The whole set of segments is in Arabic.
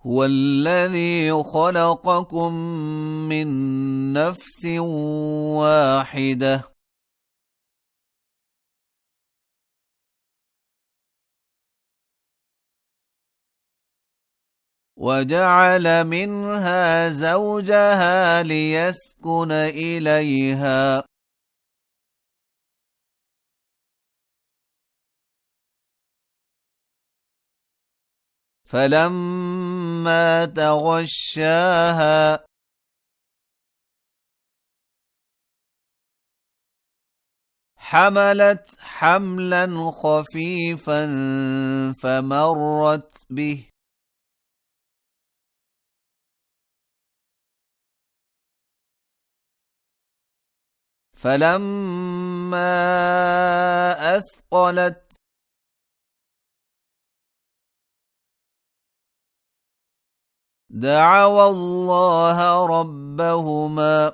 هو الذي خلقكم من نفس واحدة وجعل منها زوجها ليسكن إليها فلما تغشاها حملت حملا خفيفا فمرت به فلما أثقلت دعوا الله ربهما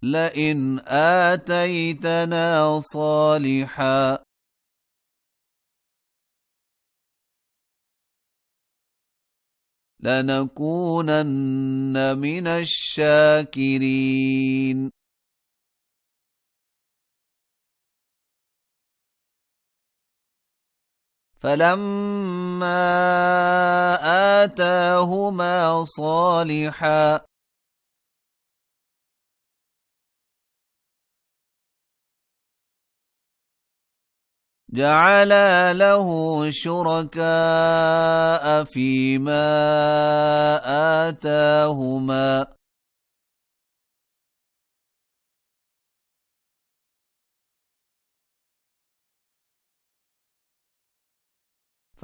لئن آتيتنا صالحا لنكونن من الشاكرين فلما آتاهما صالحا جعلا له شركاء فيما آتاهما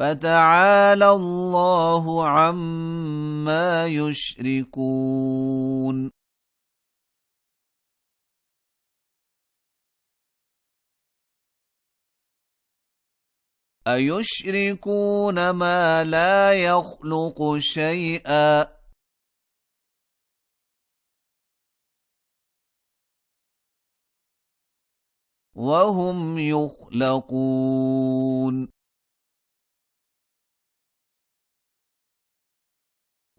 فتعالى الله عما يشركون أيشركون ما لا يخلق شيئا وهم يخلقون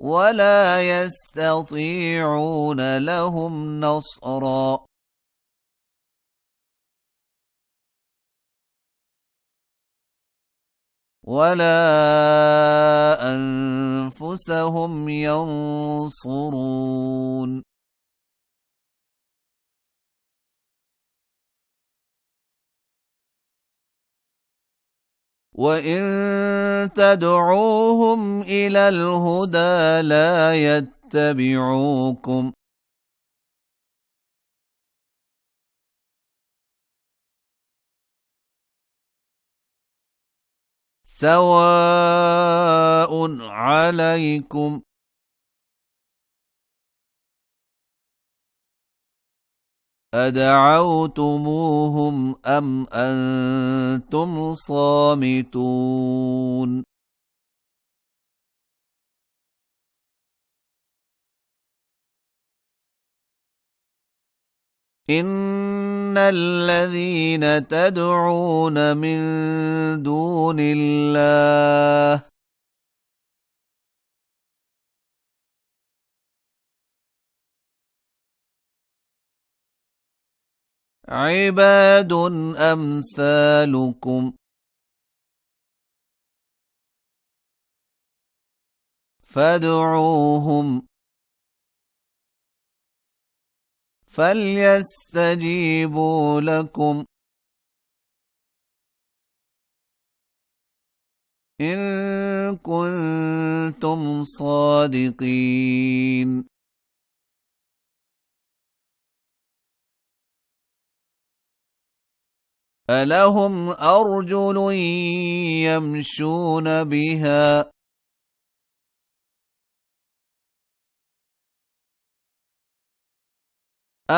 ولا يستطيعون لهم نصرا ولا أنفسهم ينصرون وإن تدعوهم إلى الهدى لا يتبعوكم سواء عليكم أدعوتموهم أم أنتم صامتون إن الذين تدعون من دون الله عباد أمثالكم فادعوهم فليستجيبوا لكم إن كنتم صادقين ألهم أرجل يمشون بها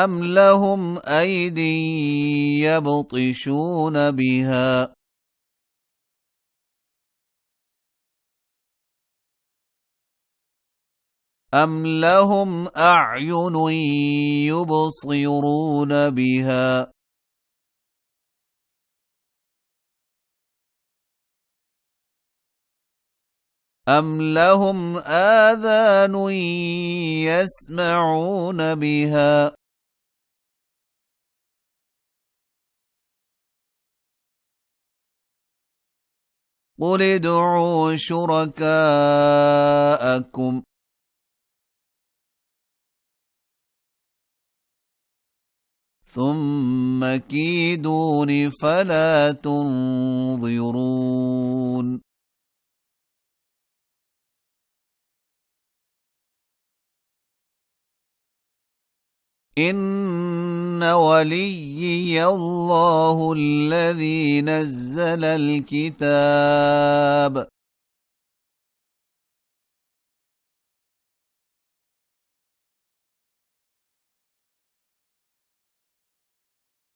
أم لهم أيدي يبطشون بها أم لهم أعين يبصرون بها أم لهم آذان يسمعون بها قل ادعوا شركاءكم ثم كيدون فلا تنظرون إن وليي الله الذي نزل الكتاب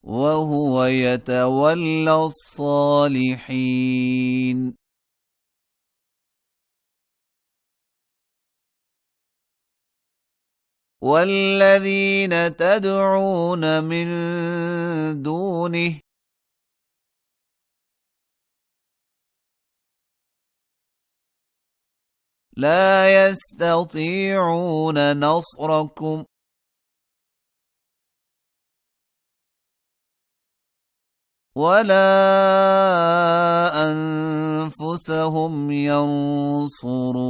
وهو يتولى الصالحين والذين تدعون من دونه لا يستطيعون نصركم ولا أنفسهم ينصرون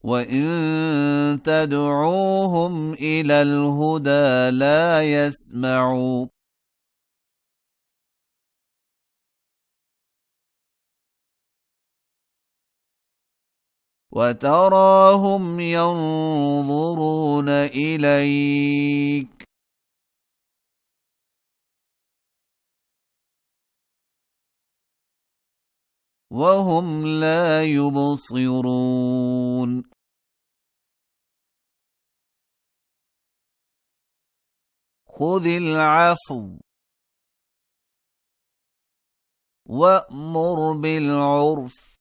وإن تدعوهم إلى الهدى لا يسمعوا وتراهم ينظرون إليك وهم لا يبصرون خذ العفو وأمر بالعرف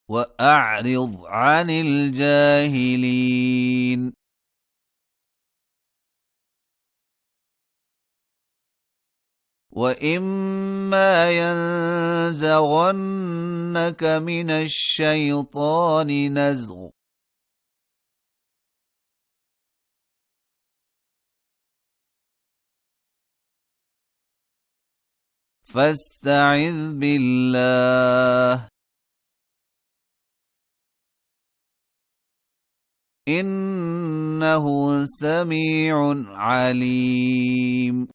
وأعرض عن الجاهلين وإما ينزغنك من الشيطان نزغ فاستعذ بالله إنه سميع عليم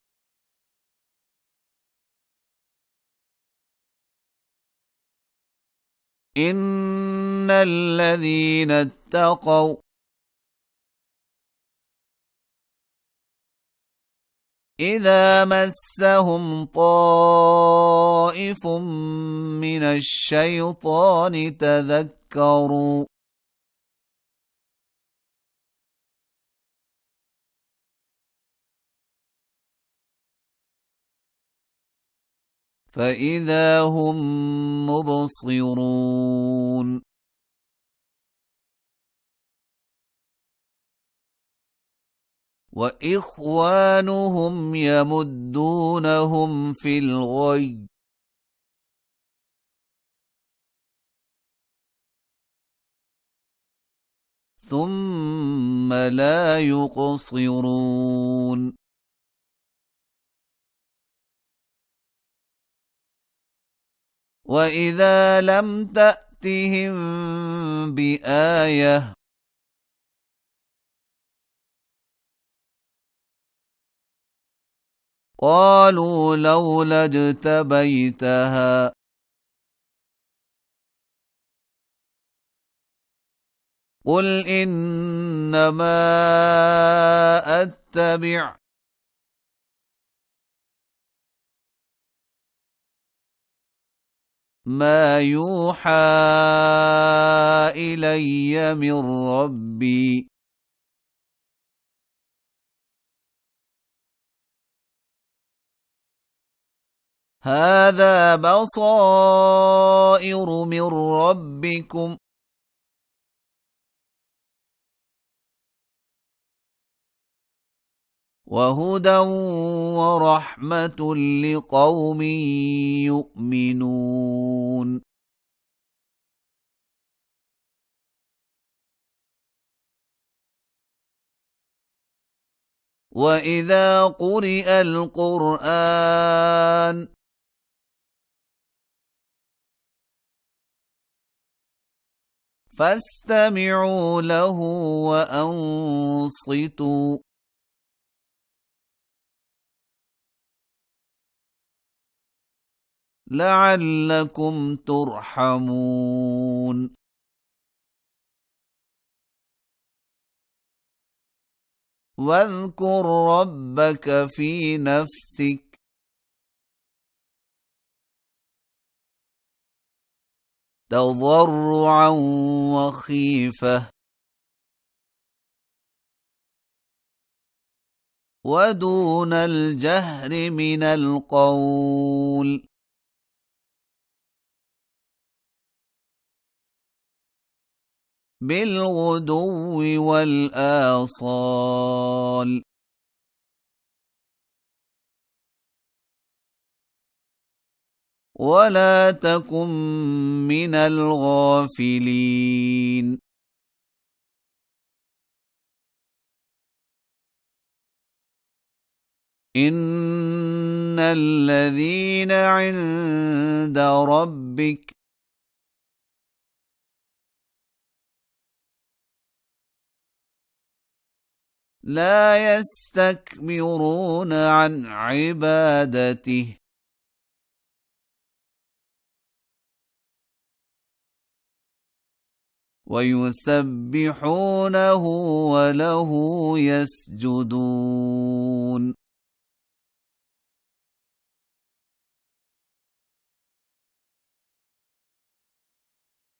إن الذين اتقوا إذا مسهم طائف من الشيطان تذكروا فإذا هم مبصرون وإخوانهم يمدونهم في الغي ثم لا يقصرون وإذا لم تأتهم بآية قالوا لولا اجتبيتها قل إنما أتبع ما يوحى إلي من ربي هذا بصائر من ربكم وهدى ورحمة لقوم يؤمنون وإذا قرئ القرآن فاستمعوا له وأنصتوا لعلكم ترحمون واذكر ربك في نفسك تضرعا وخيفة ودون الجهر من القول بالغدو والآصال ولا تكن من الغافلين إن الذين عند ربك لا يستكبرون عن عبادته ويسبحونه وله يسجدون